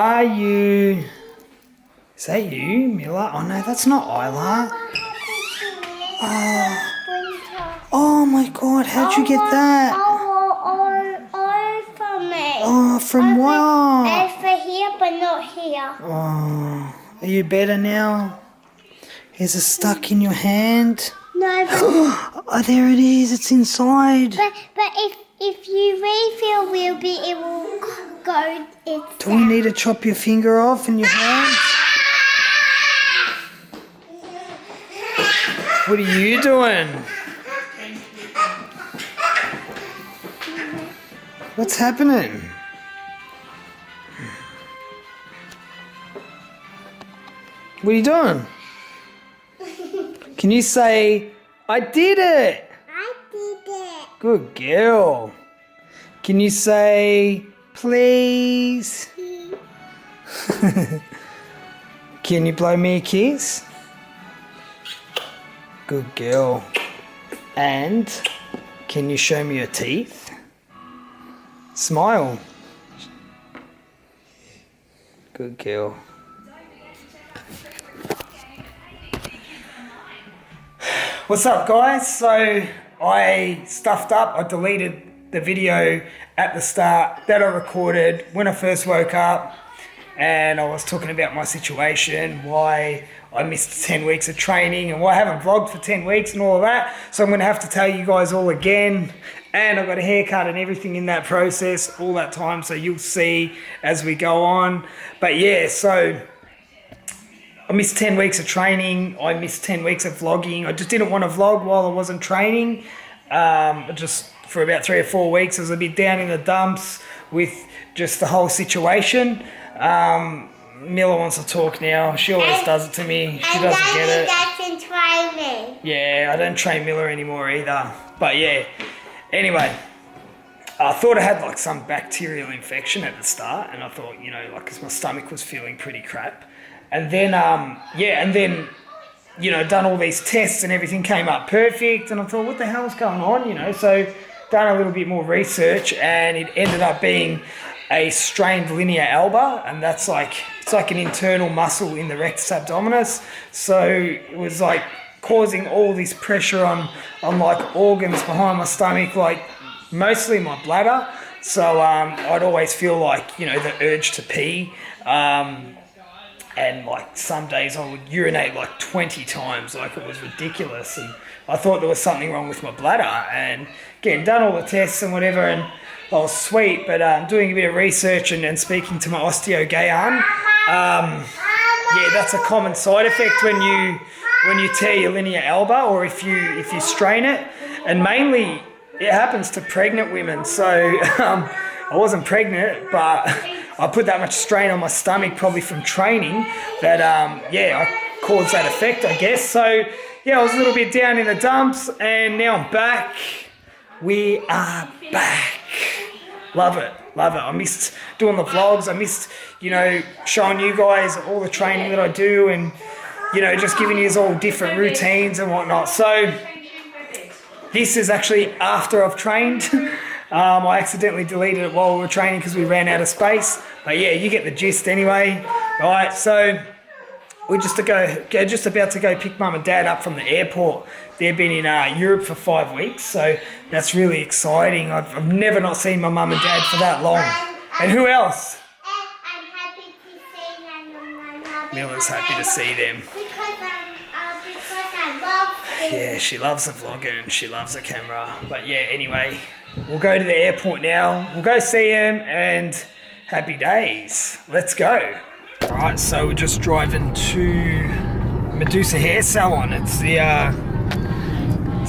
are you? Is that you, Mila? Oh no, that's not Isla. Oh my God, how'd you get that? From me. Oh, from what? It's for here, but not here. Oh, are you better now? Is it stuck in your hand? No, but, Oh, there it is. It's inside. but if you refill, it will go. Do we need to chop your finger off in your hand? What are you doing? What's happening? What are you doing? Can you say, I did it? I did it. Good girl. Can you say, please? Can you blow me a kiss? Good girl. And can you show me your teeth? Smile. Good girl. What's up, guys? So I stuffed up. I deleted the video at the start that I recorded when I first woke up, and I was talking about my situation, why I missed 10 weeks of training and why I haven't vlogged for 10 weeks and all of that. So I'm going to have to tell you guys all again. And I got a haircut and everything in that process all that time, so you'll see as we go on. But yeah, so I missed 10 weeks of training. I missed 10 weeks of vlogging. I just didn't want to vlog while I wasn't training. Just for about 3 or 4 weeks, I was a bit down in the dumps with just the whole situation. Mila wants to talk now. She always does it to me. She doesn't get it. Doesn't train me. Yeah, I don't train Mila anymore either. But yeah, anyway, I thought I had like some bacterial infection at the start, and I thought, you know, like, because my stomach was feeling pretty crap. And then, you know, done all these tests and everything came up perfect, and I thought, what the hell is going on, you know? So done a little bit more research, and it ended up being a strained linea alba, and that's like, it's like an internal muscle in the rectus abdominis. So it was like causing all this pressure on like organs behind my stomach, like mostly my bladder. So I'd always feel like, you know, the urge to pee. And like some days I would urinate like 20 times, like it was ridiculous. And I thought there was something wrong with my bladder, and again, done all the tests and whatever, and I was sweet, but doing a bit of research and speaking to my osteo-GYN, yeah, that's a common side effect when you tear your linea alba, or if you strain it, and mainly it happens to pregnant women. So I wasn't pregnant, but I put that much strain on my stomach, probably from training, that yeah, I caused that effect, I guess. So yeah, I was a little bit down in the dumps, and now I'm back. We are back. Love it, love it. I missed doing the vlogs. I missed, you know, showing you guys all the training that I do, and, you know, just giving you all different routines and whatnot. So this is actually after I've trained. I accidentally deleted it while we were training because we ran out of space. But yeah, you get the gist anyway. Right, so we're just about to go pick Mum and Dad up from the airport. They've been in Europe for 5 weeks, so that's really exciting. I've never not seen my Mum and Dad for that long. And who else? I'm happy to see them. Mila's happy to see them. Because I love them. Yeah, she loves the vlogging and she loves the camera. But yeah, anyway, we'll go to the airport now. We'll go see them, and happy days. Let's go. All right, so we're just driving to Medusa Hair Salon. It's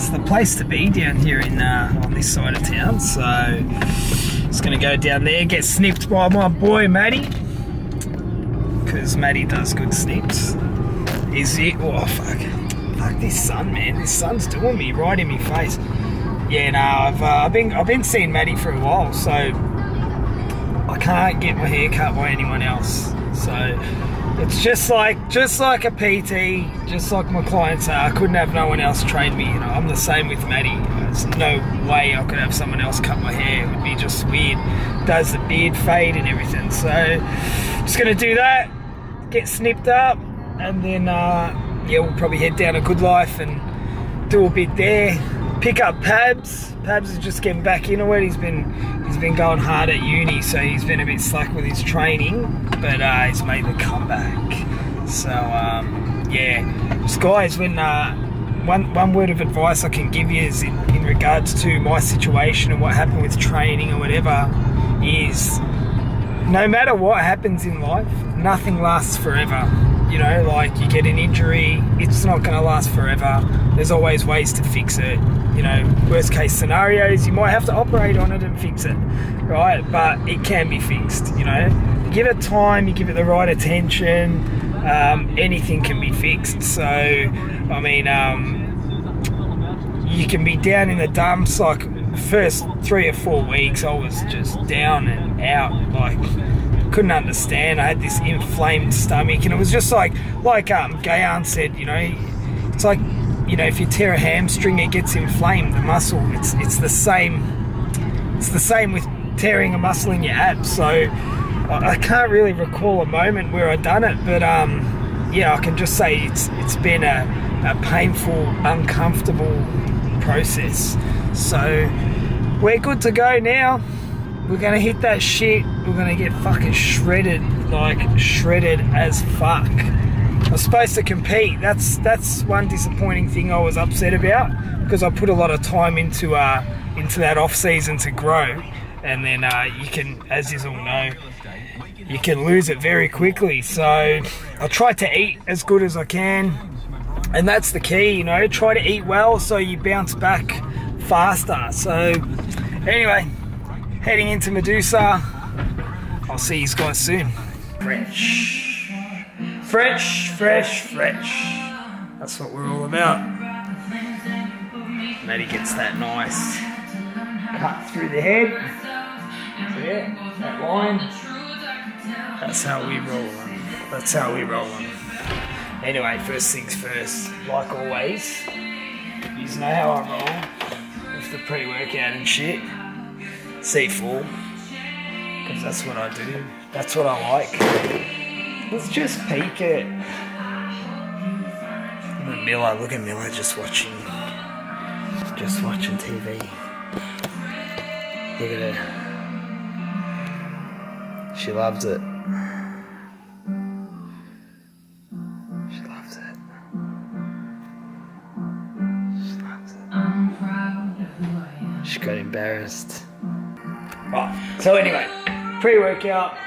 the place to be down here in on this side of town. So just gonna go down there, get snipped by my boy Maddie, because Maddie does good snips. Is it? Oh fuck this sun, man. This sun's doing me right in my face. Yeah, no, I've been seeing Maddie for a while, so I can't get my hair cut by anyone else. So it's just like a PT, just like my clients are. I couldn't have no one else train me. You know, I'm the same with Maddie. There's no way I could have someone else cut my hair. It would be just weird. Does the beard fade and everything. So just gonna do that, get snipped up, and then yeah, we'll probably head down to Good Life and do a bit there. Pick up Pabs. Pabs is just getting back into it. He's been going hard at uni, so he's been a bit slack with his training, but he's made the comeback. So yeah, just guys, when one word of advice I can give you is in regards to my situation and what happened with training or whatever, is no matter what happens in life, nothing lasts forever. You know, like you get an injury, it's not going to last forever. There's always ways to fix it. You know, worst case scenarios, you might have to operate on it and fix it, right? But it can be fixed, you know. You give it time, you give it the right attention, anything can be fixed. So, I mean, you can be down in the dumps. Like, first 3 or 4 weeks, I was just down and out, like, couldn't understand. I had this inflamed stomach, and it was just like Gayan said, you know, it's like, you know, if you tear a hamstring, it gets inflamed, the muscle. It's the same. It's the same with tearing a muscle in your abs. So I can't really recall a moment where I done it, but yeah, I can just say it's been a painful, uncomfortable process. So we're good to go now. We're gonna hit that shit. We're gonna get fucking shredded, like shredded as fuck. I was supposed to compete. That's one disappointing thing I was upset about, because I put a lot of time into that off season to grow, and then you can, as you all know, you can lose it very quickly. So I try to eat as good as I can, and that's the key, you know. Try to eat well so you bounce back faster. So anyway, heading into Medusa. I'll see you guys soon. Fresh. That's what we're all about. Maddie gets that nice cut through the head. So yeah, that line. That's how we roll them. Anyway, first things first, like always, you know how I roll with the pre-workout and shit. C4, because that's what I do. That's what I like. Let's just peek it. Look at Miller just watching TV. Look at her. She loves it. She loves it. She got embarrassed. Right, so anyway, pre-workout.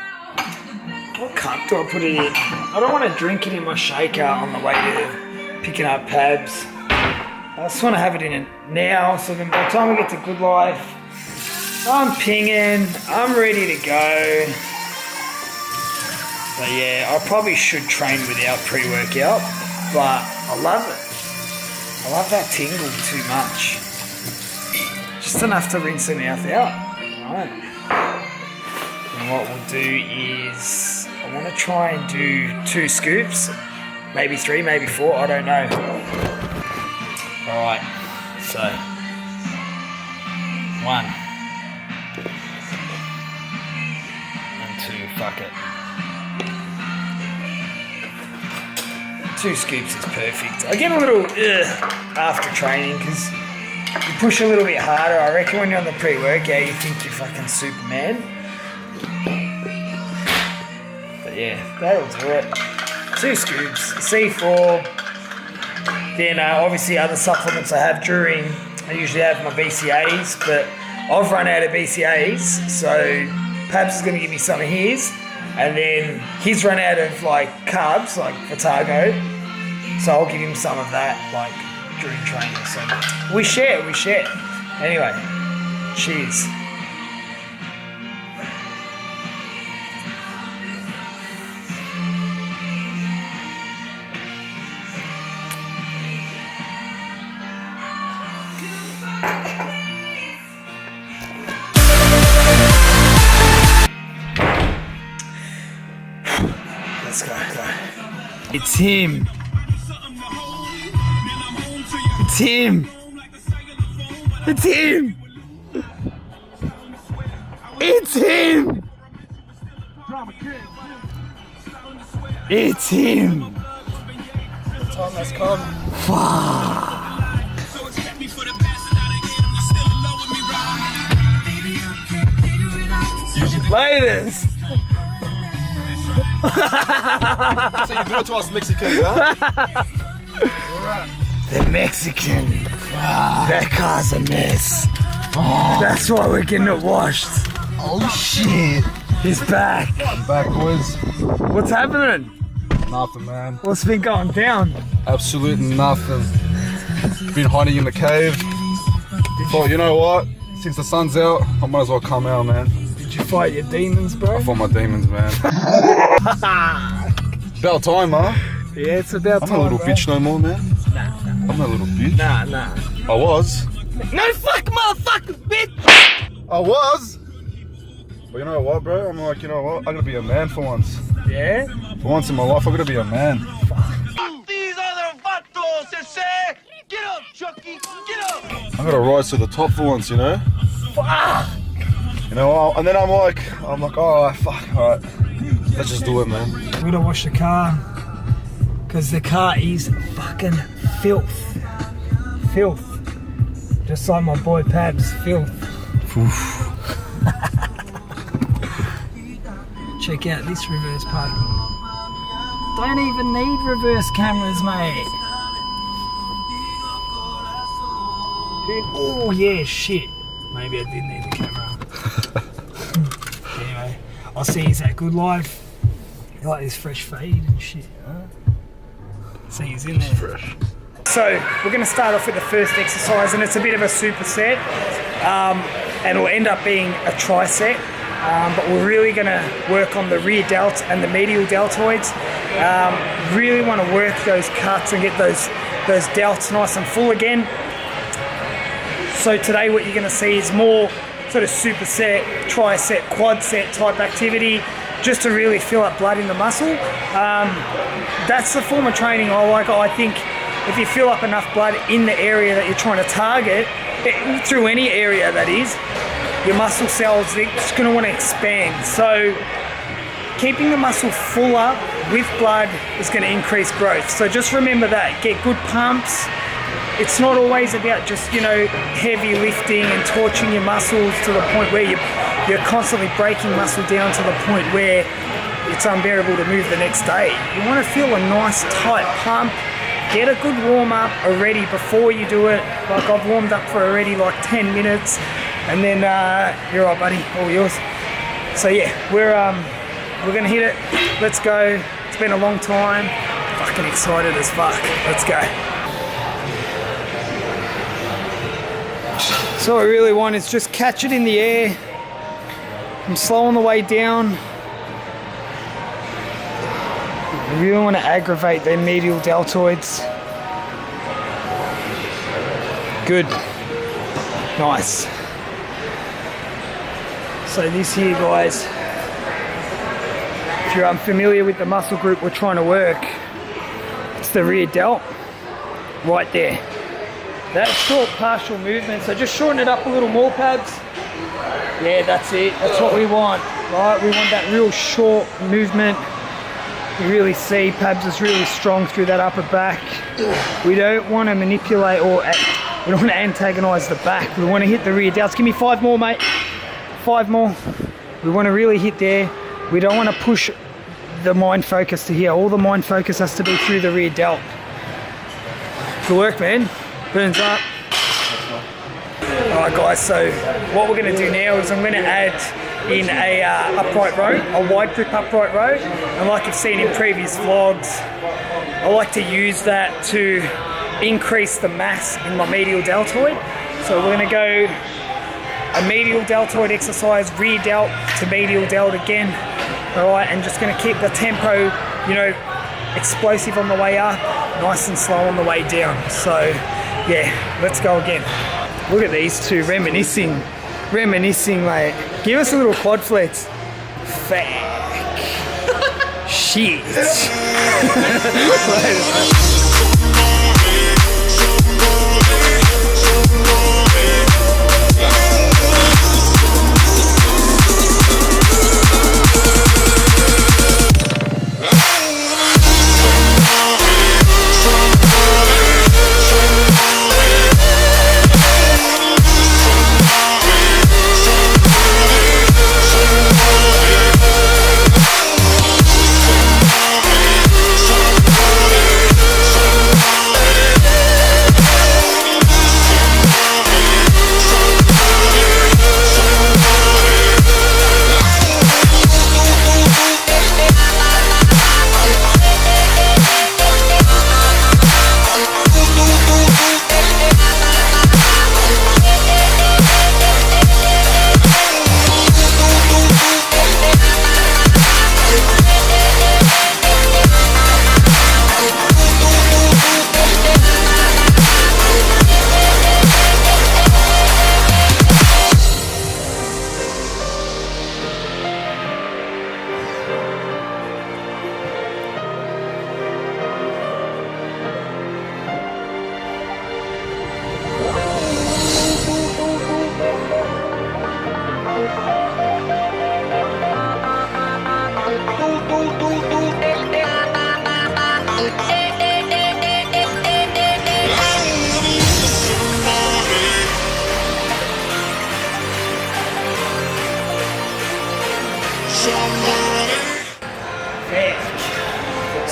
What cup do I put it in? I don't want to drink it in my shaker on the way to picking up Pabs. I just want to have it in it now, so then by the time we get to Good Life, I'm pinging, I'm ready to go. So yeah, I probably should train without pre-workout, but I love it. I love that tingle too much. Just enough to rinse the mouth out. Right. And what we'll do is, I want to try and do 2 scoops, maybe 3, maybe 4, I don't know. Alright, so 1 and 2, fuck it. 2 scoops is perfect. I get a little after training because you push a little bit harder. I reckon when you're on the pre-workout, you think you're fucking Superman. But yeah, that'll do it. 2 scoops, C4. Then obviously other supplements I have during, I usually have my BCAAs, but I've run out of BCAAs, so Pabs is going to give me some of his, and then he's run out of like carbs, like Flipagram, so I'll give him some of that like during training. So we share. Anyway, cheers. Let's go. It's him. It's him. It's him. It's him. It's him. The time has come. Fuck. Latest. So you do it to us Mexicans, huh? The Mexican. That car's a mess. That's why we're getting it washed. Oh shit. He's back. I'm back, boys. What's happening? Nothing, man. What's been going down? Absolutely nothing. Been hiding in the cave. Thought, you know what? Since the sun's out, I might as well come out, man. Did you fight your demons, bro? I fought my demons, man. About time, huh? Yeah, it's about I'm time. not a little bro. bitch no more, man. Nah. I'm not a little bitch. Nah. I was. No fuck motherfuckers, bitch! I was. But you know what, bro? I'm like, you know what? I gotta be a man for once. Yeah? For once in my life, I gotta be a man. These are the vatos, say. Get up, Chucky, get up. I gotta rise to the top for once, you know? Fuck! You know, and then I'm like, alright, fuck, alright. Let's just do it, man. We gotta wash the car. Because the car is fucking filth. Filth. Just like my boy Pab's filth. Check out this reverse part. Don't even need reverse cameras, mate. Oh yeah, shit. Maybe I did need the camera. Anyway, I'll see he's at Good Life. You like this fresh fade and shit, huh? See he's in there. Fresh. So we're going to start off with the first exercise, and it's a bit of a superset, and it'll end up being a tricep. But we're really going to work on the rear delt and the medial deltoids. Really want to work those cuts and get those delts nice and full again. So today what you're going to see is more sort of superset, tricep, quad set type activity, just to really fill up blood in the muscle. That's the form of training I like. I think if you fill up enough blood in the area that you're trying to target, through any area that is, your muscle cells, they're just going to want to expand. So keeping the muscle fuller with blood is going to increase growth. So just remember that. Get good pumps. It's not always about just, you know, heavy lifting and torching your muscles to the point where you're constantly breaking muscle down to the point where it's unbearable to move the next day. You want to feel a nice tight pump. Get a good warm up already before you do it. Like I've warmed up for already like 10 minutes. And then you're all right, buddy, all yours. So yeah, we're gonna hit it. Let's go. It's been a long time. Fucking excited as fuck. Let's go. So what I really want is just catch it in the air. I'm slow on the way down. I really want to aggravate their medial deltoids. Good. Nice. So this here, guys, if you're unfamiliar with the muscle group we're trying to work, it's the rear delt, right there. That short partial movement, so just shorten it up a little more, Pabs. Yeah, that's it, that's what we want, right? We want that real short movement. You really see Pabs is really strong through that upper back. We don't want to manipulate or we don't want to antagonize the back. We want to hit the rear delts. Give me 5 more, mate. 5 more. We want to really hit there. We don't want to push the mind focus to here. All the mind focus has to be through the rear delt. Good work, man. Burns up. Alright guys, so what we're going to do now is I'm going to add in a upright row, a wide grip upright row. And like you've seen in previous vlogs, I like to use that to increase the mass in my medial deltoid. So we're going to go a medial deltoid exercise, rear delt to medial delt again. Alright, and just going to keep the tempo, you know, explosive on the way up, nice and slow on the way down. So yeah, let's go again. Look at these two reminiscing, mate. Give us a little quad flex. Fuck. Shit.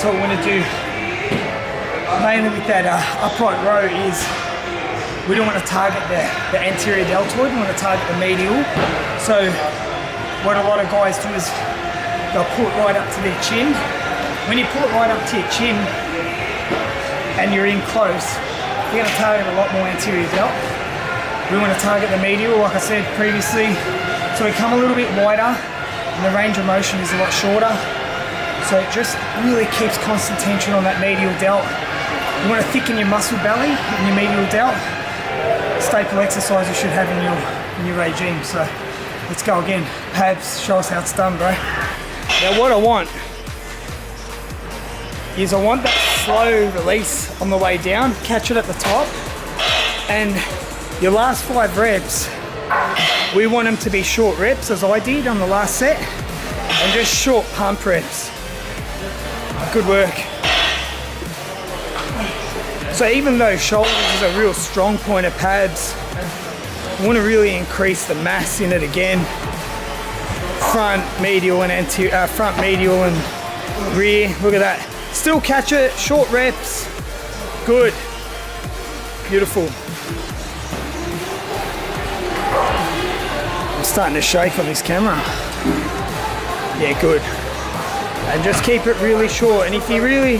So what we're going to do mainly with that upright row is we don't want to target the anterior deltoid, we want to target the medial. So what a lot of guys do is they'll pull it right up to their chin. When you pull it right up to your chin and you're in close, you're going to target a lot more anterior delt. We want to target the medial, like I said previously. So we come a little bit wider and the range of motion is a lot shorter. So it just really keeps constant tension on that medial delt. You want to thicken your muscle belly and your medial delt. Staple exercise you should have in your regime. So let's go again. Pabs, show us how it's done, bro. Now what I want is I want that slow release on the way down, catch it at the top, and your last 5 reps, we want them to be short reps as I did on the last set, and just short pump reps. Good work. So even though shoulders is a real strong point of Pabs, I want to really increase the mass in it again. Front, medial, and anterior, front, medial, and rear. Look at that. Still catch it. Short reps. Good. Beautiful. I'm starting to shake on this camera. Yeah, good. And just keep it really short. And if you really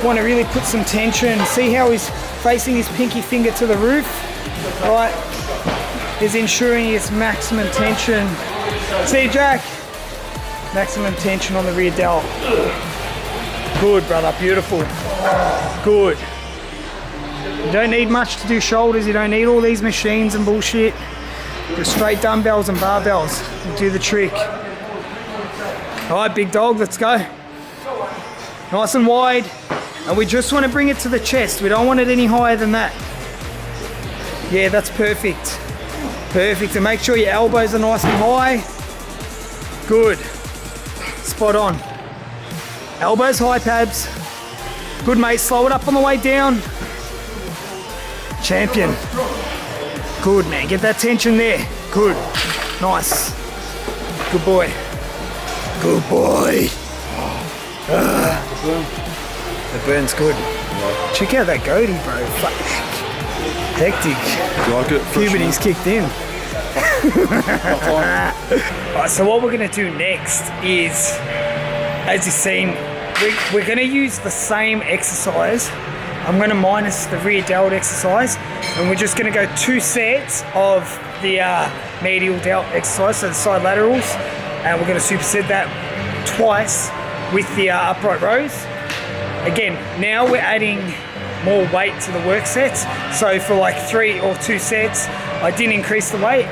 want to really put some tension, see how he's facing his pinky finger to the roof, right? Is ensuring it's maximum tension. See, Jack? Maximum tension on the rear delt. Good, brother, beautiful. Good. You don't need much to do shoulders, you don't need all these machines and bullshit. Just straight dumbbells and barbells will do the trick. All right, big dog, let's go. Nice and wide. And we just want to bring it to the chest. We don't want it any higher than that. Yeah, that's perfect. Perfect. And make sure your elbows are nice and high. Good. Spot on. Elbows high, Pabs. Good, mate. Slow it up on the way down. Champion. Good, man. Get that tension there. Good. Nice. Good boy. Good boy. The burn's good. Check out that goatee, bro. Fuck. Hectic. Do you like it? Puberty's kicked in. Alright, so what we're going to do next is, as you've seen, we're going to use the same exercise. I'm going to minus the rear delt exercise, and we're just going to go 2 sets of the medial delt exercise, so the side laterals, and we're going to superset that twice with the upright rows. Again, now we're adding more weight to the work sets. So for like 3 or 2 sets, I didn't increase the weight.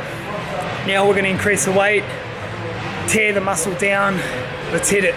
Now we're going to increase the weight, tear the muscle down. Let's hit it.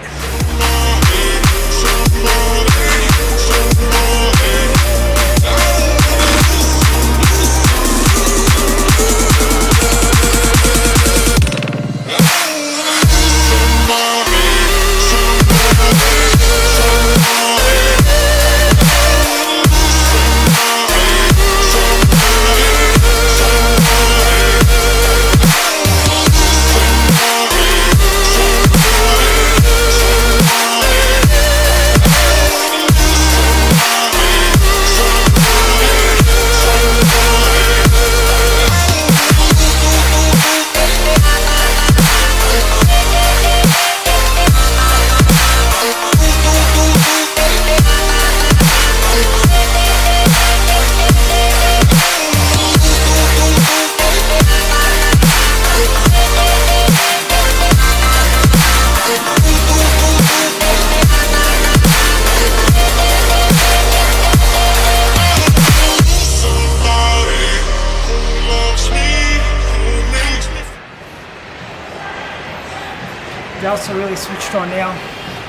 Delts are really switched on now.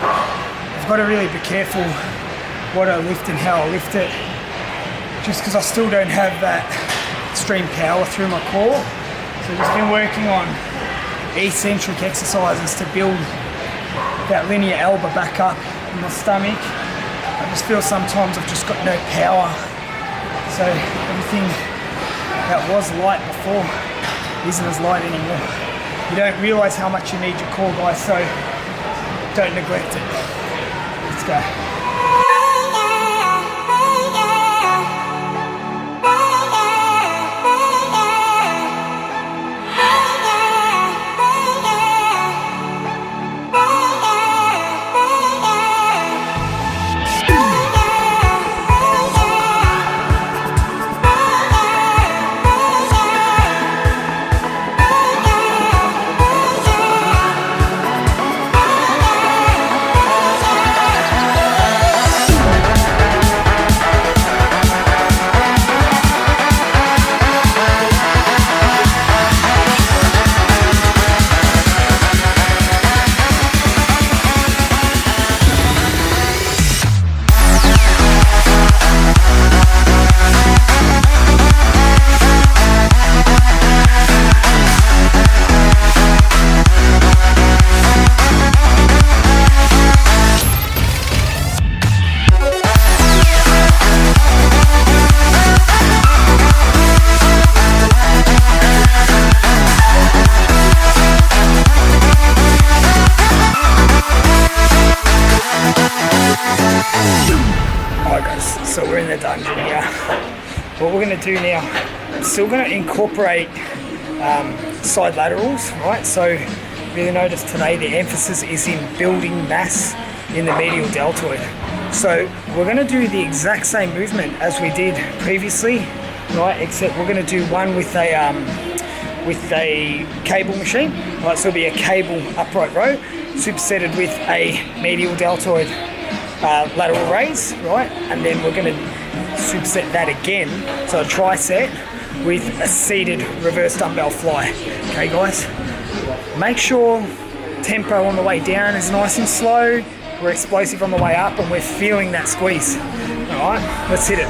I've got to really be careful what I lift and how I lift it, just because I still don't have that extreme power through my core. So I've just been working on eccentric exercises to build that linear elbow back up in my stomach. I just feel sometimes I've just got no power. So everything that was light before isn't as light anymore. You don't realise how much you need your core, guys, so don't neglect it. Let's go. So we're in the dungeon here. What we're going to do now, I'm still going to incorporate side laterals, right? So really notice today the emphasis is in building mass in the medial deltoid. So we're going to do the exact same movement as we did previously, right? Except we're going to do one with a cable machine, right? So it'll be a cable upright row supersetted with a medial deltoid lateral raise, right? And then we're going to superset that again, so a tricep with a seated reverse dumbbell fly. Okay guys, make sure tempo on the way down is nice and slow, we're explosive on the way up, and we're feeling that squeeze. All right, let's hit it.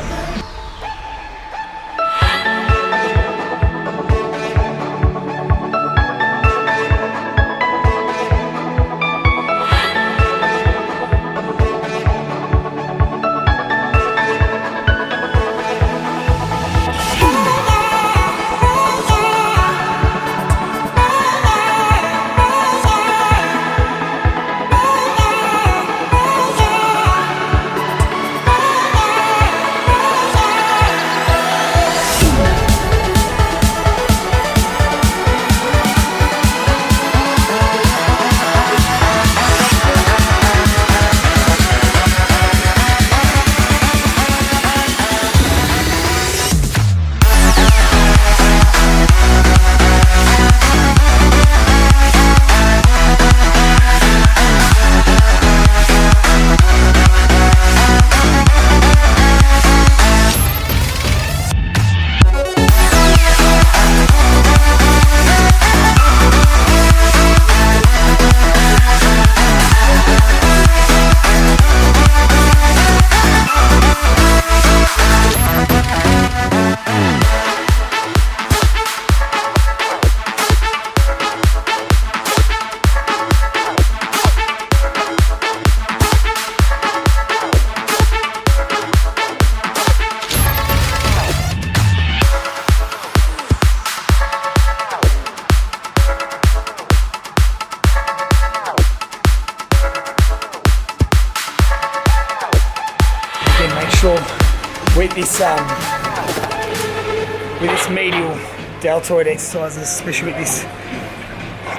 With this medial deltoid exercises, especially with this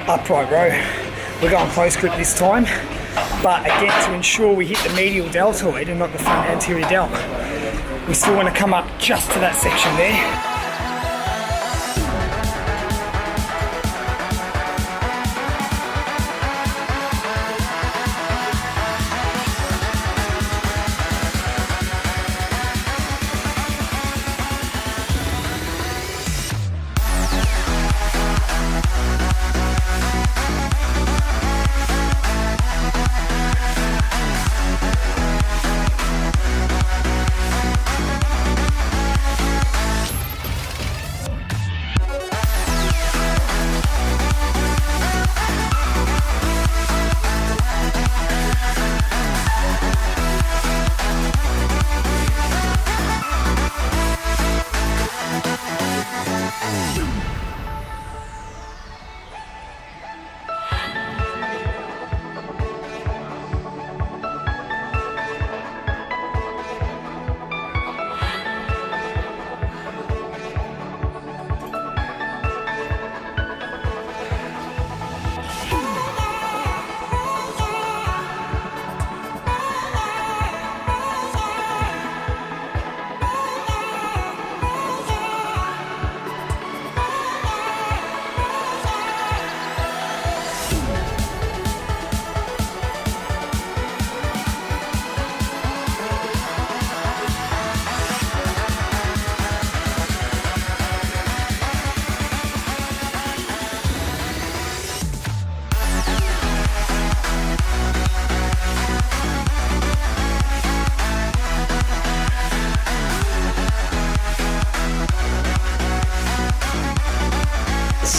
upright row, we're going close grip this time, but again, to ensure we hit the medial deltoid and not the front anterior delt, we still want to come up just to that section there.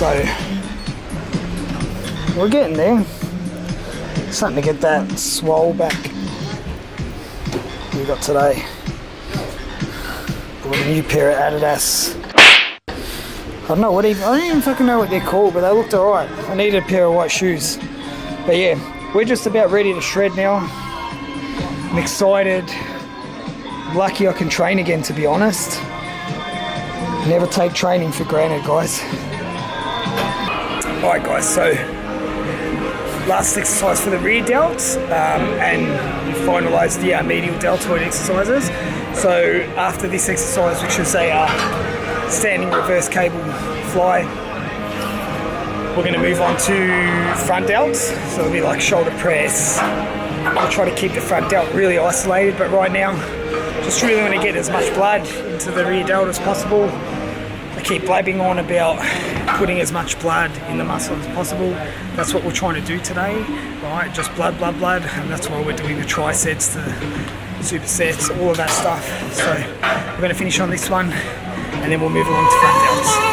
So we're getting there. Something to get that swole back. We got today. Bought a new pair of Adidas. I don't know I don't even fucking know what they're called, but they looked alright. I needed a pair of white shoes. But yeah, we're just about ready to shred now. I'm excited. Lucky I can train again, to be honest. Never take training for granted, guys. Alright guys, so last exercise for the rear delts, and we finalised the medial deltoid exercises. So after this exercise, which is a standing reverse cable fly, we're going to move on to front delts. So it'll be like shoulder press. I'll try to keep the front delt really isolated, but right now just really want to get as much blood into the rear delt as possible. I keep blabbing on about putting as much blood in the muscle as possible. That's what we're trying to do today, right? Just blood, blood, blood, and that's why we're doing the trisets, the supersets, all of that stuff. So we're going to finish on this one, and then we'll move along to front delts.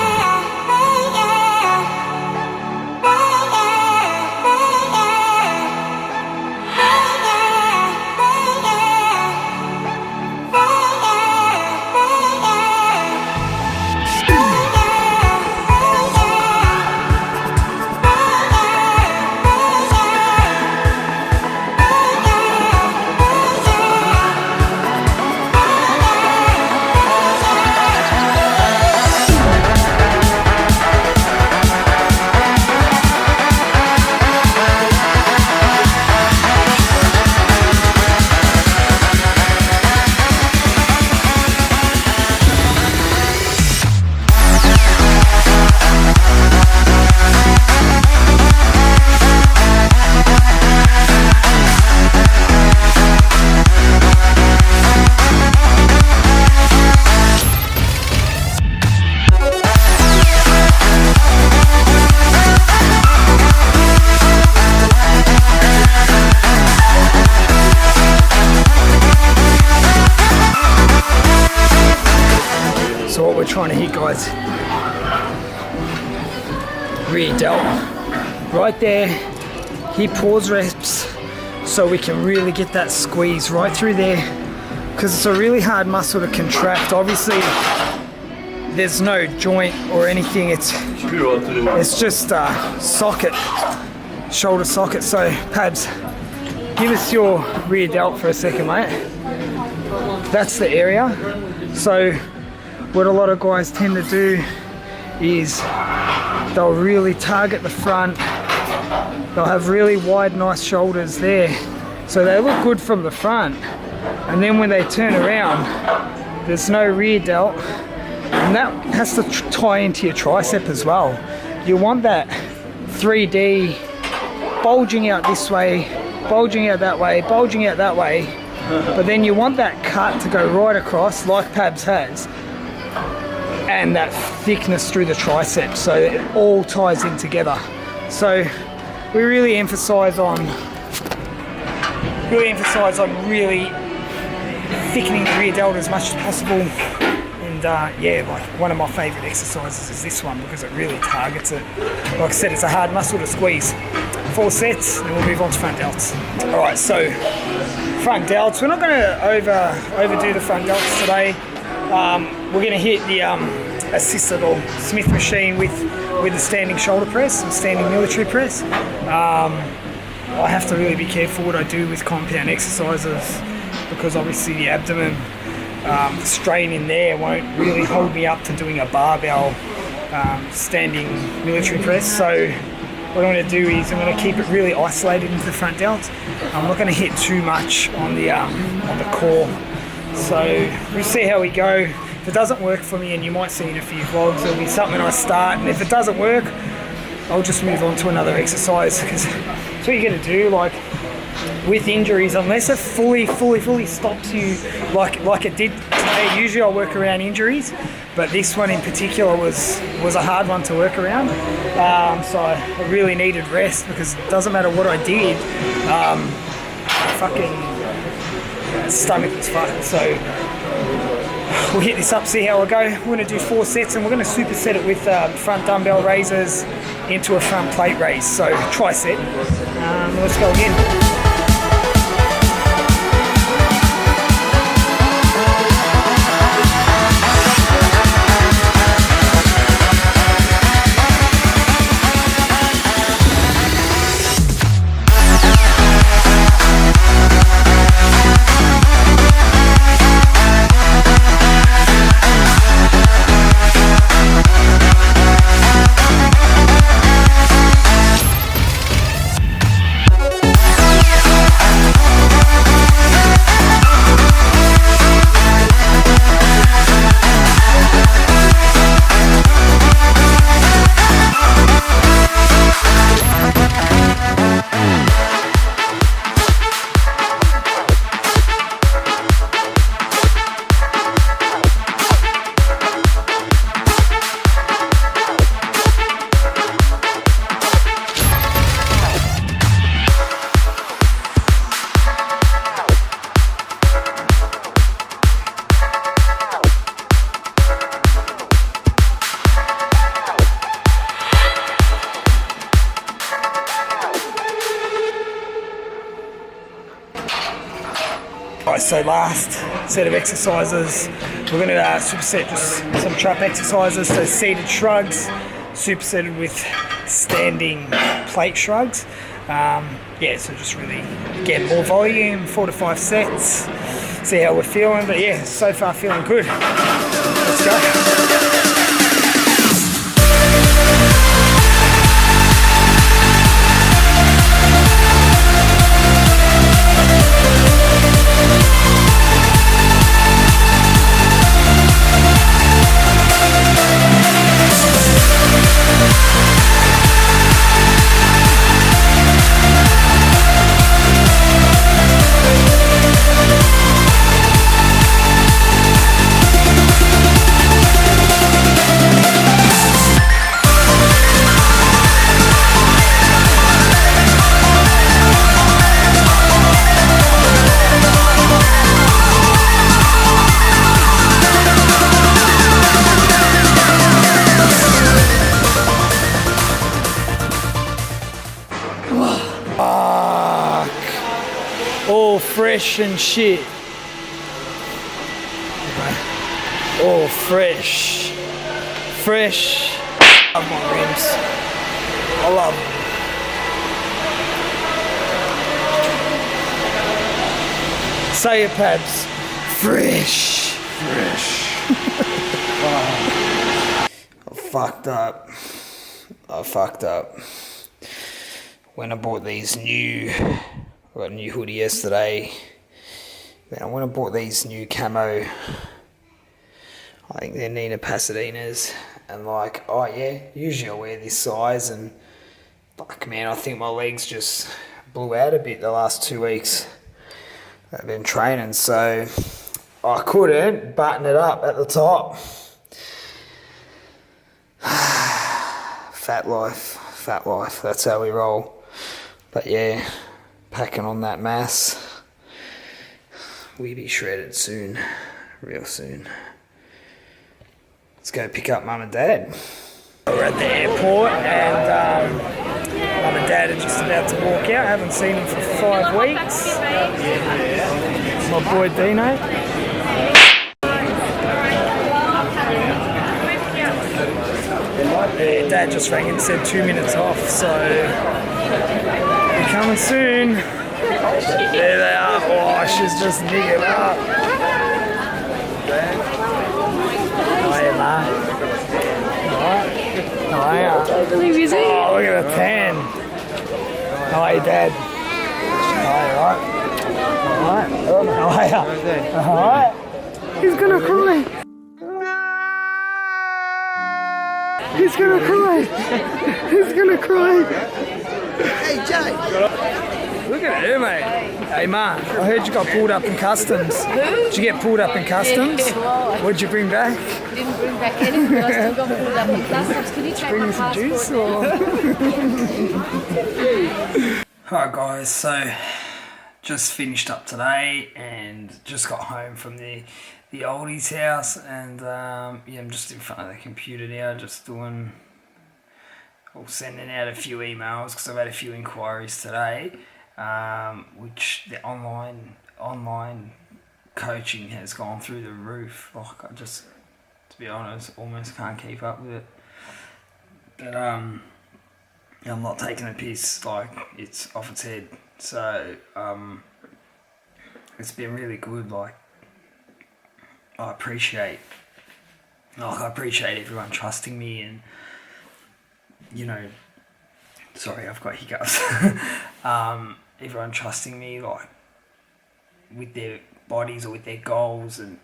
Trying to hit, guys. Rear delt right there. Hit pause reps so we can really get that squeeze right through there, because it's a really hard muscle to contract. Obviously there's no joint or anything, it's just socket, shoulder socket. So Pabs, give us your rear delt for a second, mate. That's the area. So what a lot of guys tend to do is they'll really target the front. They'll have really wide, nice shoulders there. So they look good from the front. And then when they turn around, there's no rear delt. And that has to tie into your tricep as well. You want that 3D bulging out this way, bulging out that way, bulging out that way. But then you want that cut to go right across, like Pabs has, and that thickness through the triceps, so it all ties in together. So we really emphasize on really thickening the rear delt as much as possible. And yeah, like one of my favorite exercises is this one, because it really targets it. Like I said, it's a hard muscle to squeeze. 4 sets, and we'll move on to front delts. All right, so front delts. We're not going to overdo the front delts today. We're going to hit the assisted or Smith machine with the standing shoulder press and standing military press. I have to really be careful what I do with compound exercises, because obviously the abdomen, the strain in there won't really hold me up to doing a barbell standing military press. So what I'm going to do is I'm going to keep it really isolated into the front delt. I'm not going to hit too much on the core. So we'll see how we go. If it doesn't work for me, and you might see in a few vlogs, it'll be something I start, and if it doesn't work, I'll just move on to another exercise, because that's what you're going to do. Like with injuries, unless it fully stops you like it did today. Usually I'll work around injuries, but this one in particular was a hard one to work around. So I really needed rest, because it doesn't matter what I did, fucking stomach was fucked. So we'll hit this up, see how we go. We're going to do 4 sets and we're going to superset it with front dumbbell raises into a front plate raise. So tricep. Let's go again. So last set of exercises, we're going to superset just some trap exercises, so seated shrugs, supersetted with standing plate shrugs. Yeah, so just really get more volume, 4 to 5 sets, see how we're feeling, but yeah, so far feeling good. Let's go. All fresh and shit. All fresh. Fresh. I love my rims. I love them. Say it, Pabs. Fresh. Fresh. I fucked up. When I bought these I got a new hoodie yesterday. Then when I bought these new camo, I think they're Nina Pasadena's, and like, oh yeah, usually I wear this size, and fuck man, I think my legs just blew out a bit the last 2 weeks. I've been training, so I couldn't button it up at the top. Fat life, that's how we roll. But yeah, packing on that mass. We be shredded soon, real soon. Let's go pick up Mum and Dad. We're at the airport and Mum and Dad are just about to walk out. I haven't seen them for 5 weeks. My boy Dino. Yeah, Dad just rang and said 2 minutes off, so we're coming soon. There they are. Oh, she's just nigging up. Hiya, Ma. Alright. Hiya. Oh, look at the tan. Hiya, Dad. Hiya, alright? Alright. Hiya. Alright. He's gonna cry. He's gonna cry. He's gonna cry. Hey, Jay. Look at her, mate. Hey, Ma, I heard you got pulled up in customs. Did you get pulled up in customs? What'd you bring back? Didn't bring back anything, but I still got pulled up in customs. Can you take Bring my me some juice passport? or? Alright guys, so just finished up today and just got home from the oldie's house, and I'm just in front of the computer now, just doing or sending out a few emails because I've had a few inquiries today, which the online coaching has gone through the roof. Like, I just, to be honest, almost can't keep up with it. But I'm not taking a piss, like, it's off its head. So it's been really good. Like, I appreciate everyone trusting me, and sorry, I've got hiccups. Everyone trusting me, like, with their bodies or with their goals, and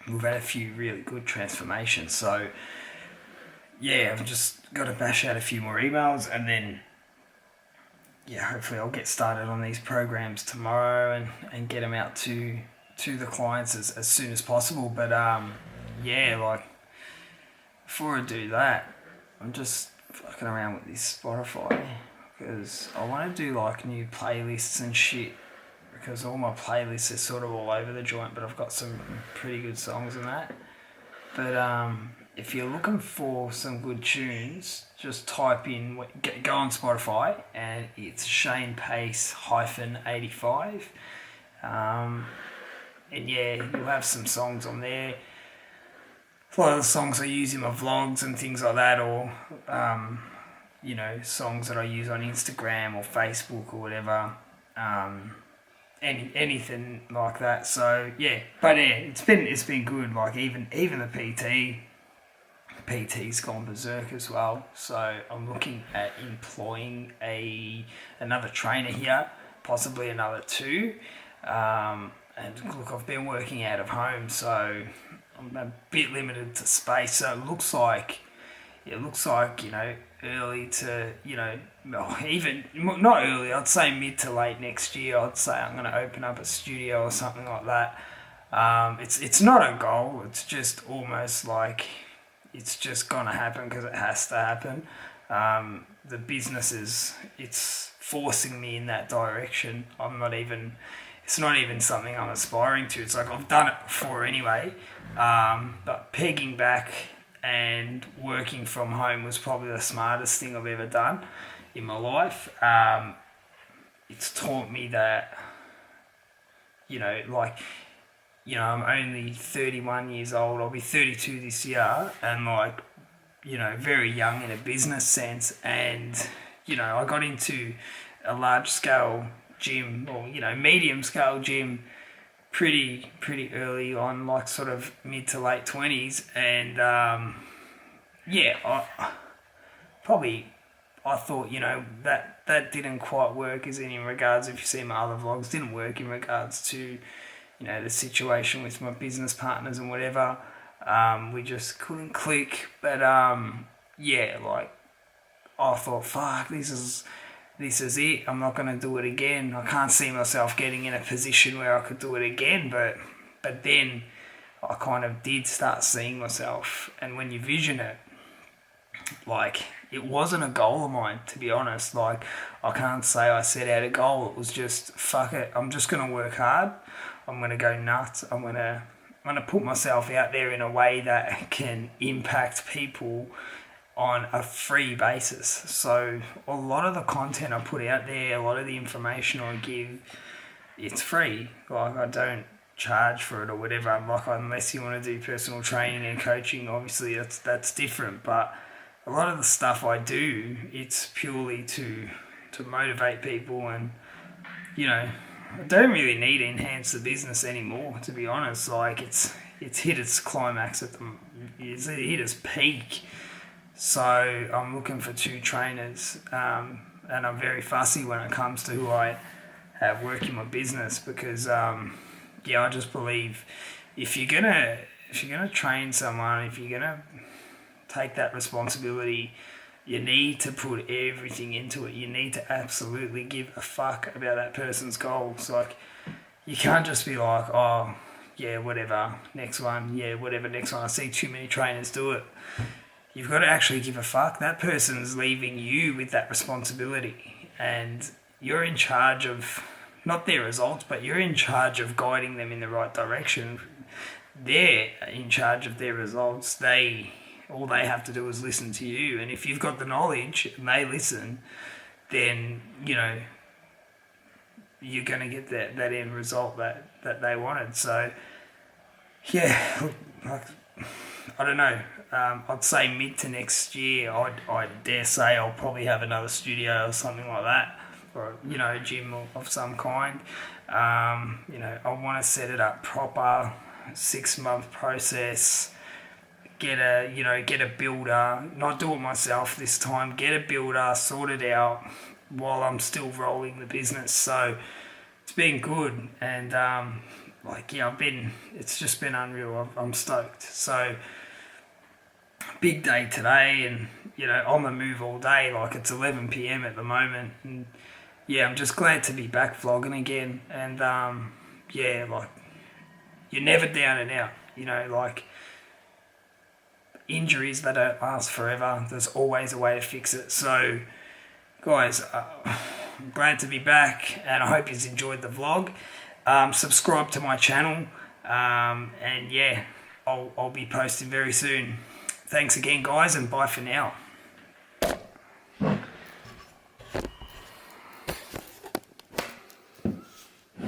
we've had a few really good transformations. So yeah, I've just got to bash out a few more emails, and then hopefully I'll get started on these programs tomorrow and get them out to the clients as soon as possible. But like, before I do that, I'm just fucking around with this Spotify because I want to do like new playlists and shit, because all my playlists are sort of all over the joint, but I've got some pretty good songs in that. But if you're looking for some good tunes, just type in, go on Spotify, and it's Shane Pace -85. And you'll have some songs on there. A lot of the songs I use in my vlogs and things like that, or songs that I use on Instagram or Facebook or whatever. Anything like that. So it's been good. Like, even the PT's gone berserk as well. So I'm looking at employing another trainer here, possibly another 2. And look, I've been working out of home, so I'm a bit limited to space. So it looks like early to, even not early, I'd say mid to late next year, I'd say I'm going to open up a studio or something like that. It's not a goal, it's just almost like it's just going to happen because it has to happen. The business it's forcing me in that direction. It's not even something I'm aspiring to. It's like I've done it before anyway, but pegging back and working from home was probably the smartest thing I've ever done in my life. It's taught me that, I'm only 31 years old. I'll be 32 this year, and very young in a business sense. And, I got into a large scale gym, or, medium scale gym pretty early on, like sort of mid to late 20s, and I thought that didn't quite work, as in regards, if you see my other vlogs, didn't work in regards to the situation with my business partners and whatever. We just couldn't click. But I thought, fuck, this is it. I'm not going to do it again. I can't see myself getting in a position where I could do it again. But then I kind of did start seeing myself. And when you vision it, like, it wasn't a goal of mine, to be honest. Like, I can't say I set out a goal. It was just, fuck it, I'm just going to work hard. I'm going to go nuts. I'm going to put myself out there in a way that can impact people on a free basis. So a lot of the content I put out there, a lot of the information I give, it's free. Like, I don't charge for it or whatever. Like, unless you want to do personal training and coaching, obviously that's different. But a lot of the stuff I do, it's purely to motivate people, and I don't really need to enhance the business anymore, to be honest. Like, it's hit its climax it's hit its peak. So I'm looking for 2 trainers, and I'm very fussy when it comes to who I have working my business, because I just believe if you're gonna train someone, if you're gonna take that responsibility, you need to put everything into it. You need to absolutely give a fuck about that person's goals. Like, you can't just be like, oh yeah, whatever, next one, I see too many trainers do it. You've got to actually give a fuck. That person's leaving you with that responsibility, and you're in charge of not their results, but you're in charge of guiding them in the right direction. They're in charge of their results. All they have to do is listen to you, and if you've got the knowledge and they listen, then you're going to get that end result that they wanted. So yeah, like, I don't know, I'd say mid to next year, I dare say I'll probably have another studio or something like that, or a gym of some kind. I want to set it up proper, 6-month process. Get a builder, not do it myself this time, get a builder, sort it out while I'm still rolling the business. So it's been good, and it's just been unreal. I'm stoked. So big day today, and on the move all day. Like, it's 11 p.m. at the moment, and yeah, I'm just glad to be back vlogging again. And like, you're never down and out. Like, injuries, they don't last forever. There's always a way to fix it. So guys, I'm glad to be back, and I hope you've enjoyed the vlog. Subscribe to my channel, and yeah, I'll be posting very soon. Thanks again, guys, and bye for now.